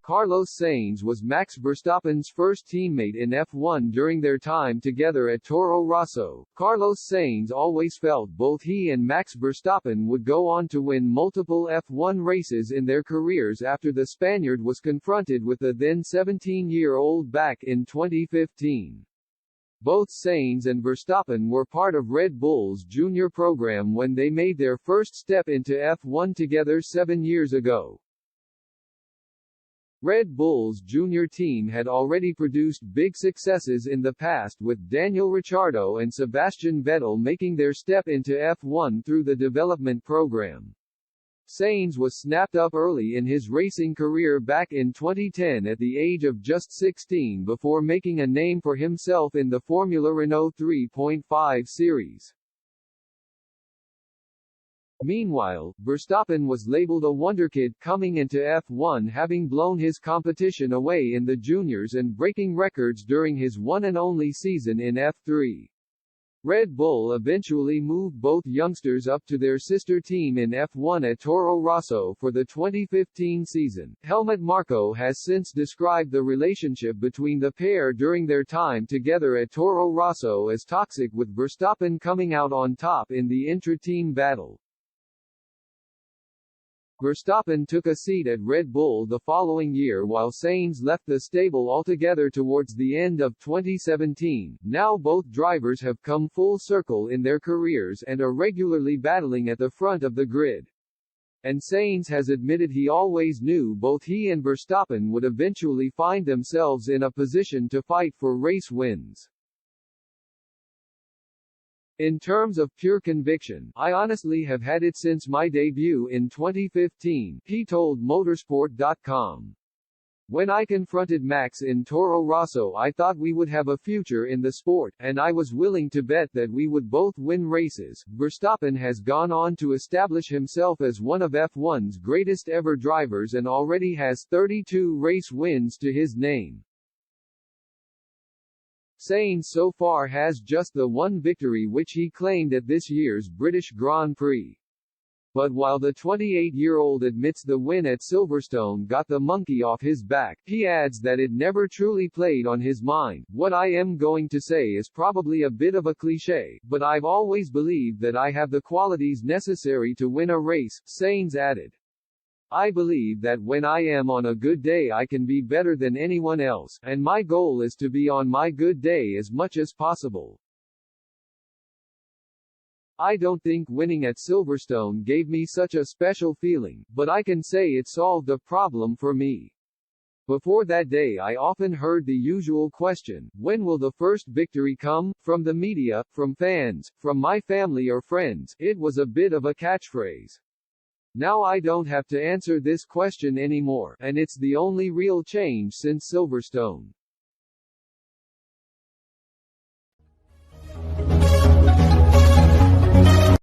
Carlos Sainz was Max Verstappen's first teammate in F1 during their time together at Toro Rosso. Carlos Sainz always felt both he and Max Verstappen would go on to win multiple F1 races in their careers after the Spaniard was confronted with the then 17-year-old back in 2015. Both Sainz and Verstappen were part of Red Bull's junior program when they made their first step into F1 together 7 years ago. Red Bull's junior team had already produced big successes in the past, with Daniel Ricciardo and Sebastian Vettel making their step into F1 through the development program. Sainz was snapped up early in his racing career back in 2010 at the age of just 16 before making a name for himself in the Formula Renault 3.5 series. Meanwhile, Verstappen was labeled a wonderkid coming into F1, having blown his competition away in the juniors and breaking records during his one and only season in F3. Red Bull eventually moved both youngsters up to their sister team in F1 at Toro Rosso for the 2015 season. Helmut Marko has since described the relationship between the pair during their time together at Toro Rosso as toxic, with Verstappen coming out on top in the intra-team battle. Verstappen took a seat at Red Bull the following year while Sainz left the stable altogether towards the end of 2017. Now both drivers have come full circle in their careers and are regularly battling at the front of the grid. And Sainz has admitted he always knew both he and Verstappen would eventually find themselves in a position to fight for race wins. In terms of pure conviction, I honestly have had it since my debut in 2015, he told Motorsport.com. When I confronted Max in Toro Rosso, I thought we would have a future in the sport, and I was willing to bet that we would both win races. Verstappen has gone on to establish himself as one of F1's greatest ever drivers and already has 32 race wins to his name. Sainz so far has just the one victory, which he claimed at this year's British Grand Prix. But while the 28-year-old admits the win at Silverstone got the monkey off his back, he adds that it never truly played on his mind. What I am going to say is probably a bit of a cliché, but I've always believed that I have the qualities necessary to win a race, Sainz added. I believe that when I am on a good day I can be better than anyone else, and my goal is to be on my good day as much as possible. I don't think winning at Silverstone gave me such a special feeling, but I can say it solved a problem for me. Before that day I often heard the usual question, when will the first victory come? From the media, from fans, from my family or friends. It was a bit of a catchphrase. Now I don't have to answer this question anymore, and it's the only real change since Silverstone.